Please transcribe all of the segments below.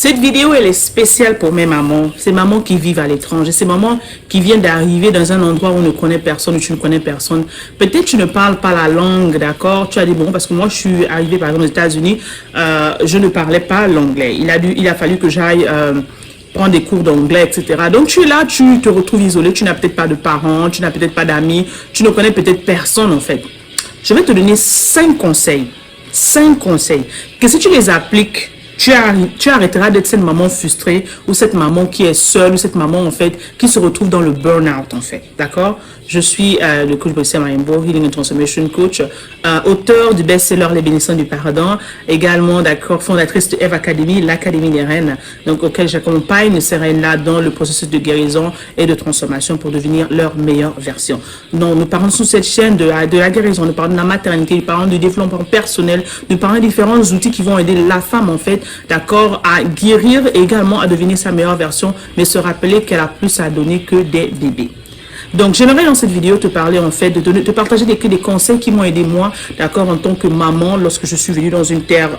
Cette vidéo, elle est spéciale pour mes mamans. Ces mamans qui vivent à l'étranger. Ces mamans qui viennent d'arriver dans un endroit où on ne connaît personne, où tu ne connais personne. Peut-être tu ne parles pas la langue, d'accord? Tu as dit, bon, parce que moi, je suis arrivée, par exemple, aux États-Unis, je ne parlais pas l'anglais. Il a fallu que j'aille prendre des cours d'anglais, etc. Donc, tu es là, tu te retrouves isolé. Tu n'as peut-être pas de parents, tu n'as peut-être pas d'amis, tu ne connais peut-être personne, en fait. Je vais te donner 5 conseils. 5 conseils que si tu les appliques, tu arrêteras d'être cette maman frustrée ou cette maman qui est seule ou cette maman en fait qui se retrouve dans le burn-out en fait. D'accord? Je suis le coach Bossé Mayembo, Healing and Transformation Coach, auteur du best-seller Les Bénédictions du Pardon, également d'accord, fondatrice de Eve Academy, l'Académie des Reines, donc auquel j'accompagne ces reines-là dans le processus de guérison et de transformation pour devenir leur meilleure version. Donc nous parlons sous cette chaîne de la guérison, nous parlons de la maternité, nous parlons du développement personnel, nous parlons de différents outils qui vont aider la femme en fait, d'accord, à guérir et également à devenir sa meilleure version, mais se rappeler qu'elle a plus à donner que des bébés. Donc, j'aimerais dans cette vidéo te parler en fait, de partager des conseils qui m'ont aidé moi, d'accord, en tant que maman, lorsque je suis venue dans une terre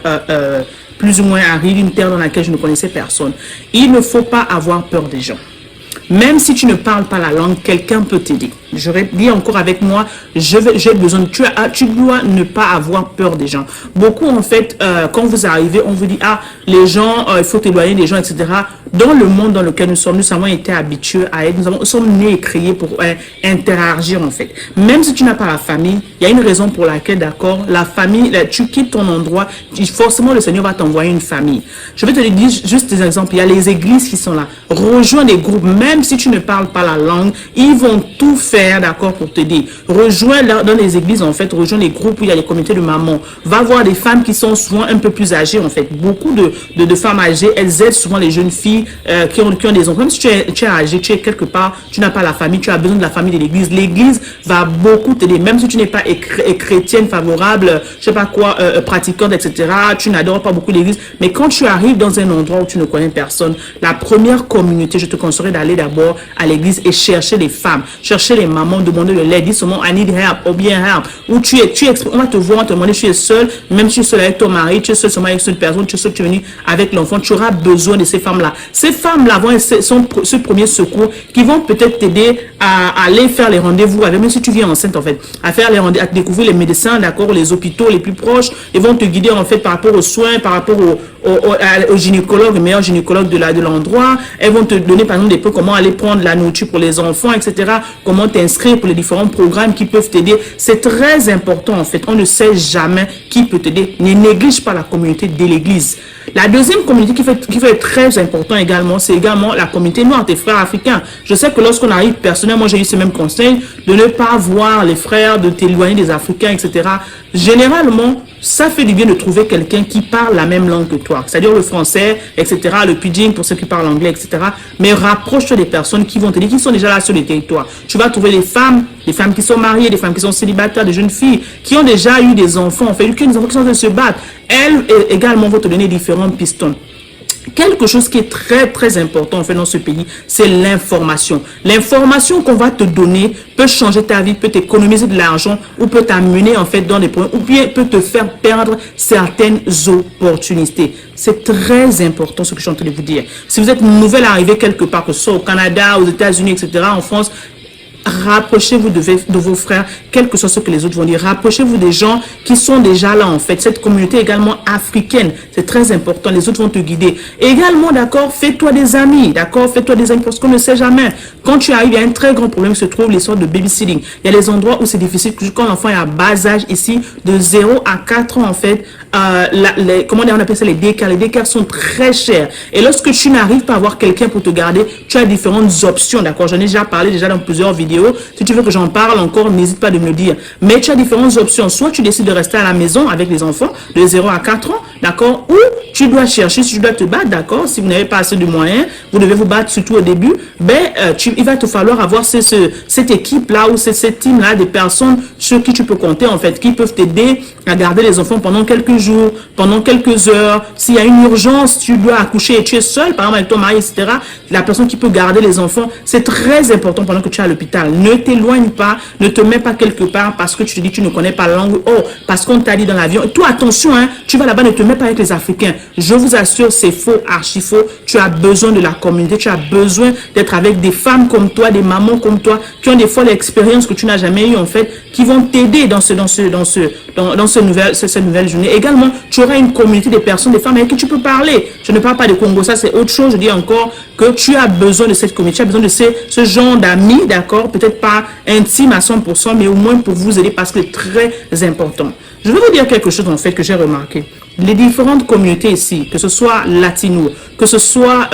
plus ou moins aride, une terre dans laquelle je ne connaissais personne. Il ne faut pas avoir peur des gens. Même si tu ne parles pas la langue, quelqu'un peut t'aider. Je dis encore avec moi, j'ai besoin, tu dois ne pas avoir peur des gens. Beaucoup en fait, quand vous arrivez, on vous dit, ah, les gens, il faut t'éloigner des gens, etc. Dans le monde dans lequel nous avons été habitués à être, nous sommes nés et créés pour interagir en fait. Même si tu n'as pas la famille, il y a une raison pour laquelle, d'accord, la famille, tu quittes ton endroit, forcément le Seigneur va t'envoyer une famille. Je vais te dire juste des exemples. Il y a les églises qui sont là. Rejoins des groupes, même si tu ne parles pas la langue, ils vont tout faire, d'accord, pour t'aider. Rejoins dans les églises, en fait, rejoins les groupes où il y a les comités de mamans. Va voir des femmes qui sont souvent un peu plus âgées, en fait. Beaucoup de femmes âgées, elles aident souvent les jeunes filles qui ont des enfants. Même si tu es âgé, tu es quelque part, tu n'as pas la famille, tu as besoin de la famille de l'église. L'église va beaucoup t'aider. Même si tu n'es pas chrétienne, favorable, je sais pas quoi, pratiquante, etc. Tu n'adores pas beaucoup l'église. Mais quand tu arrives dans un endroit où tu ne connais personne, la première communauté, je te conseillerais d'aller d'abord à l'église et chercher les femmes, chercher les mamans, demander de l'aide, dis seulement I need help ou bien help. Ou on va te voir, on va te demander, tu es seul, même si tu es seul avec ton mari, tu es seul seulement avec cette personne, tu es seul, tu es venu avec l'enfant, tu auras besoin de ces femmes-là. Ces femmes-là vont être ce premier secours qui vont peut-être t'aider à aller faire les rendez-vous avec, même si tu viens enceinte en fait, à faire les rendez-vous, à découvrir les médecins, d'accord, les hôpitaux les plus proches, ils vont te guider en fait par rapport aux soins, par rapport au gynécologue, le meilleur gynécologue de l'endroit. Elles vont te donner par exemple des peu comment aller prendre la nourriture pour les enfants, etc. Comment t'inscrire pour les différents programmes qui peuvent t'aider. C'est très important en fait. On ne sait jamais qui peut t'aider. Ne néglige pas la communauté de l'église. La deuxième communauté qui fait très important également, c'est également la communauté noire, tes frères africains. Je sais que lorsqu'on arrive, personnellement, j'ai eu ce même conseil de ne pas voir les frères, de t'éloigner des Africains, etc. Généralement, ça fait du bien de trouver quelqu'un qui parle la même langue que toi, c'est-à-dire le français, etc., le pidgin pour ceux qui parlent anglais, etc. Mais rapproche-toi des personnes qui vont te dire, qui sont déjà là sur le territoire. Tu vas trouver des femmes qui sont mariées, des femmes qui sont célibataires, des jeunes filles qui ont déjà eu des enfants, en fait, des enfants qui sont en train de se battre. Elles également vont te donner différents pistons. Quelque chose qui est très très important en fait dans ce pays, c'est l'information. L'information qu'on va te donner peut changer ta vie, peut t'économiser de l'argent ou peut t'amener en fait dans des problèmes ou bien peut te faire perdre certaines opportunités. C'est très important ce que je suis en train de vous dire. Si vous êtes nouvelle arrivée quelque part, que ce soit au Canada, aux États-Unis, etc., en France, rapprochez-vous de vos frères, quel que soit ce que les autres vont dire. Rapprochez-vous des gens qui sont déjà là en fait. Cette communauté également africaine, c'est très important. Les autres vont te guider. Et également, d'accord, fais-toi des amis, d'accord, fais-toi des amis parce qu'on ne sait jamais. Quand tu arrives, il y a un très grand problème qui se trouve, l'histoire de babysitting. Il y a des endroits où c'est difficile. Quand l'enfant est à bas âge ici, de 0 à 4 ans en fait, comment on appelle ça, les décars. Les décars sont très chers. Et lorsque tu n'arrives pas à avoir quelqu'un pour te garder, tu as différentes options, d'accord. J'en ai déjà parlé dans plusieurs vidéos. Si tu veux que j'en parle encore, n'hésite pas de me le dire. Mais tu as différentes options. Soit tu décides de rester à la maison avec les enfants de 0 à 4 ans, d'accord, ou tu dois chercher, si tu dois te battre, d'accord, si vous n'avez pas assez de moyens, vous devez vous battre surtout au début, il va te falloir avoir cette équipe-là ou cette team-là des personnes sur qui tu peux compter en fait, qui peuvent t'aider à garder les enfants pendant quelques jours, pendant quelques heures. S'il y a une urgence, tu dois accoucher et tu es seul, par exemple avec ton mari, etc., la personne qui peut garder les enfants, c'est très important pendant que tu es à l'hôpital. capitale. Ne t'éloigne pas, ne te mets pas quelque part parce que tu te dis que tu ne connais pas la langue. Oh, parce qu'on t'a dit dans l'avion. Toi, attention, hein, tu vas là-bas, ne te mets pas avec les Africains. Je vous assure, c'est faux, archi faux. Tu as besoin de la communauté, tu as besoin d'être avec des femmes comme toi, des mamans comme toi, qui ont des fois l'expérience que tu n'as jamais eu en fait, qui vont t'aider dans cette nouvelle journée. Également, tu auras une communauté de personnes, des femmes avec qui tu peux parler. Je ne parle pas de Congo, ça c'est autre chose. Je dis encore que tu as besoin de cette communauté, tu as besoin de ce genre d'amis, d'accord, peut-être pas intime à 100%, mais au moins pour vous aider parce que c'est très important. Je vais vous dire quelque chose en fait que j'ai remarqué. Les différentes communautés ici, que ce soit latino, que ce soit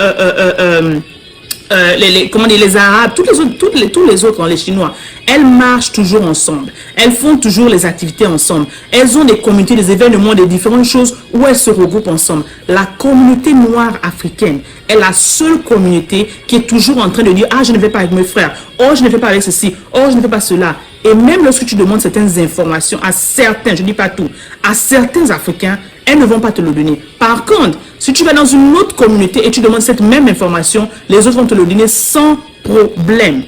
les Arabes, tous les autres, les Chinois, elles marchent toujours ensemble. Elles font toujours les activités ensemble. Elles ont des communautés, des événements, des différentes choses où elles se regroupent ensemble. La communauté noire africaine est la seule communauté qui est toujours en train de dire « Ah, je ne vais pas avec mes frères. Oh, je ne vais pas avec ceci. Oh, je ne vais pas cela. » Et même lorsque tu demandes certaines informations à certains, je ne dis pas tout, à certains Africains, elles ne vont pas te le donner. Par contre, si tu vas dans une autre communauté et tu demandes cette même information, les autres vont te le donner sans problème.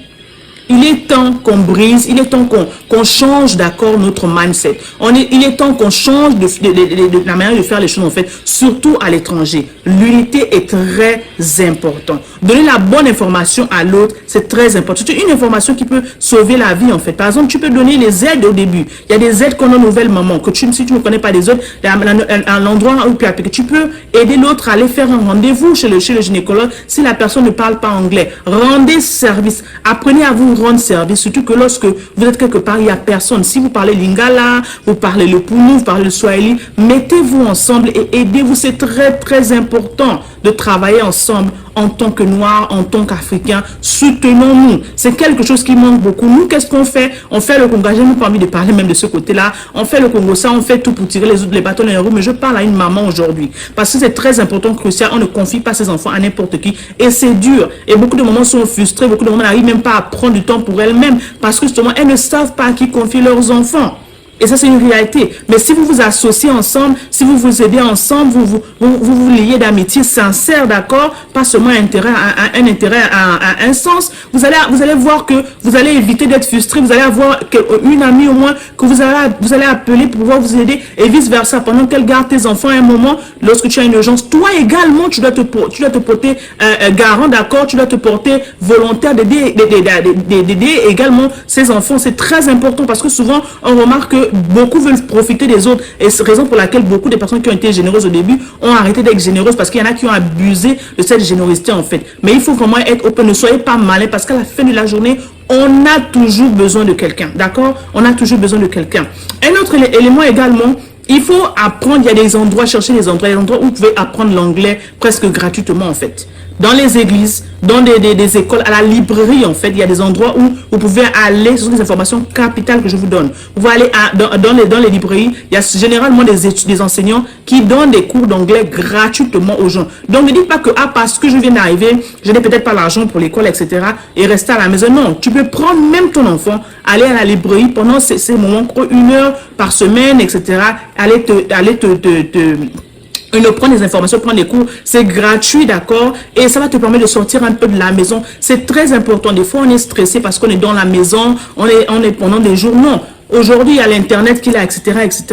Il est temps qu'on brise, il est temps qu'on change d'accord notre mindset. Il est temps qu'on change de la manière de faire les choses en fait, surtout à l'étranger. L'unité est très importante. Donner la bonne information à l'autre, c'est très important. C'est une information qui peut sauver la vie en fait. Par exemple, tu peux donner les aides au début. Il y a des aides qu'on a aux nouvelles mamans, que si tu ne connais pas les autres, un endroit où tu peux aider l'autre à aller faire un rendez-vous chez le gynécologue si la personne ne parle pas anglais. Rendez service. Apprenez à vous rendre service, surtout que lorsque vous êtes quelque part, il n'y a personne. Si vous parlez lingala, vous parlez le Punu, vous parlez le Swahili, mettez-vous ensemble et aidez-vous. C'est très, très important de travailler ensemble en tant que Noirs, en tant qu'Africains. Soutenons-nous. C'est quelque chose qui manque beaucoup. Nous, qu'est-ce qu'on fait? On fait le Congo. J'ai même pas envie de parler même de ce côté-là. On fait le Congo, ça, on fait tout pour tirer les bâtons dans les roues. Mais je parle à une maman aujourd'hui. Parce que c'est très important, crucial. On ne confie pas ses enfants à n'importe qui. Et c'est dur. Et beaucoup de mamans sont frustrées. Beaucoup de mamans n'arrivent même pas à prendre du temps pour elles-mêmes. Parce que justement, elles ne savent pas à qui confier leurs enfants. Et ça, c'est une réalité. Mais si vous vous associez ensemble, si vous vous aidez ensemble, vous liez d'amitié sincère, d'accord? Pas seulement un intérêt à un sens. Vous allez voir que vous allez éviter d'être frustré. Vous allez avoir une amie au moins que vous allez appeler pour pouvoir vous aider et vice versa. Pendant qu'elle garde tes enfants à un moment, lorsque tu as une urgence, toi également, tu dois te porter garant, d'accord? Tu dois te porter volontaire d'aider également ces enfants. C'est très important parce que souvent, on remarque que beaucoup veulent profiter des autres et c'est la raison pour laquelle beaucoup de personnes qui ont été généreuses au début ont arrêté d'être généreuses parce qu'il y en a qui ont abusé de cette générosité en fait. Mais il faut vraiment être open, ne soyez pas malin parce qu'à la fin de la journée, on a toujours besoin de quelqu'un, d'accord? On a toujours besoin de quelqu'un. Un autre élément également, il faut apprendre, il y a des endroits, chercher des endroits où vous pouvez apprendre l'anglais presque gratuitement en fait. Dans les églises, dans des écoles, à la librairie, en fait, il y a des endroits où vous pouvez aller, ce sont des informations capitales que je vous donne. Vous pouvez aller dans les librairies, il y a généralement des enseignants qui donnent des cours d'anglais gratuitement aux gens. Donc, ne dites pas que, parce que je viens d'arriver, je n'ai peut-être pas l'argent pour l'école, etc., et rester à la maison. Non, tu peux prendre même ton enfant, aller à la librairie pendant ces moments, 1 heure par semaine, etc., prendre des informations, prendre des cours, c'est gratuit, d'accord? Et ça va te permettre de sortir un peu de la maison. C'est très important. Des fois, on est stressé parce qu'on est dans la maison, on est pendant des jours. Non. Aujourd'hui, il y a l'Internet qui est là, etc., etc.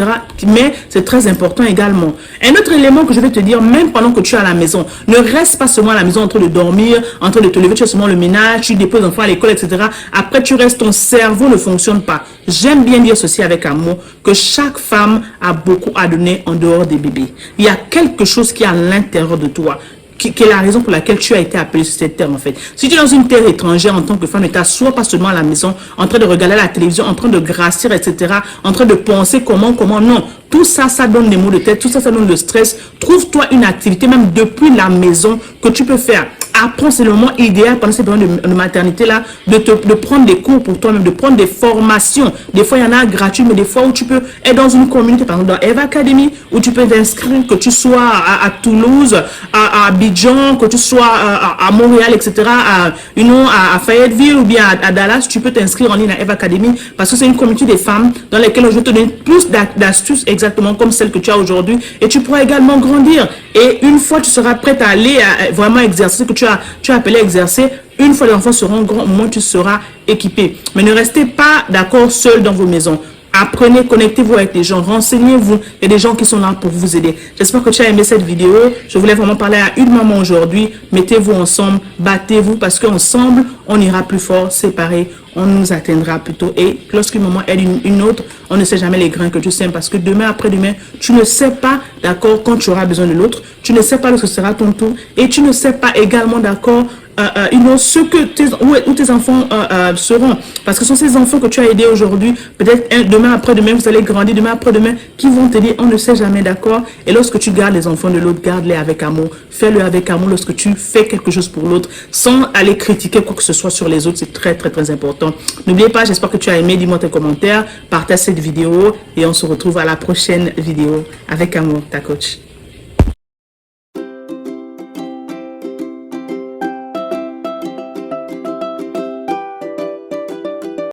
Mais c'est très important également. Un autre élément que je vais te dire, même pendant que tu es à la maison, ne reste pas seulement à la maison en train de dormir, en train de te lever, tu fais seulement le ménage, tu déposes l'enfant à l'école, etc. Après, tu restes, ton cerveau ne fonctionne pas. J'aime bien dire ceci avec amour, que chaque femme a beaucoup à donner en dehors des bébés. Il y a quelque chose qui est à l'intérieur de toi. Qui est la raison pour laquelle tu as été appelé sur cette terre en fait. Si tu es dans une terre étrangère en tant que femme, ne t'assois pas seulement à la maison, en train de regarder la télévision, en train de grassir, etc., en train de penser comment, non. Tout ça, ça donne des maux de tête, tout ça, ça donne le stress. Trouve-toi une activité, même depuis la maison, que tu peux faire. Apprends, c'est le moment idéal pendant ces périodes de maternité-là, de prendre des cours pour toi-même, de prendre des formations. Des fois, il y en a gratuits, mais des fois où tu peux être dans une communauté, par exemple dans Eva Academy, où tu peux t'inscrire, que tu sois à Toulouse, à Abidjan, que tu sois à Montréal, etc., à Fayetteville ou bien à Dallas, tu peux t'inscrire en ligne à Eva Academy parce que c'est une communauté des femmes dans laquelle je vais te donner plus d'astuces exactement comme celle que tu as aujourd'hui et tu pourras également grandir. Et une fois tu seras prête à aller vraiment exercer ce que tu as appelé exercer, Une fois les enfants seront grands, au moins tu seras équipé. Mais ne restez pas, d'accord, seul dans vos maisons. Apprenez, connectez-vous avec les gens, renseignez-vous. Il y a des gens qui sont là pour vous aider. J'espère que tu as aimé cette vidéo. Je voulais vraiment parler à une maman aujourd'hui. Mettez-vous ensemble, battez-vous parce qu'ensemble, on ira plus fort. Séparés, on nous atteindra plus tôt. Et lorsqu'une maman aide une autre, on ne sait jamais les grains que tu sèmes parce que demain, après-demain, tu ne sais pas, d'accord, quand tu auras besoin de l'autre. Tu ne sais pas lorsque ce sera ton tour. Et tu ne sais pas également, d'accord, ce que où tes enfants seront. Parce que ce sont ces enfants que tu as aidés aujourd'hui. Peut-être demain, après-demain, vous allez grandir. Demain, après-demain, qui vont te dire, on ne sait jamais, d'accord. Et lorsque tu gardes les enfants de l'autre, garde-les avec amour. Fais-le avec amour lorsque tu fais quelque chose pour l'autre, sans aller critiquer quoi que ce soit sur les autres. C'est très, très, très important. N'oubliez pas, j'espère que tu as aimé. Dis-moi tes commentaires. Partage cette vidéo et on se retrouve à la prochaine vidéo. Avec amour, ta coach.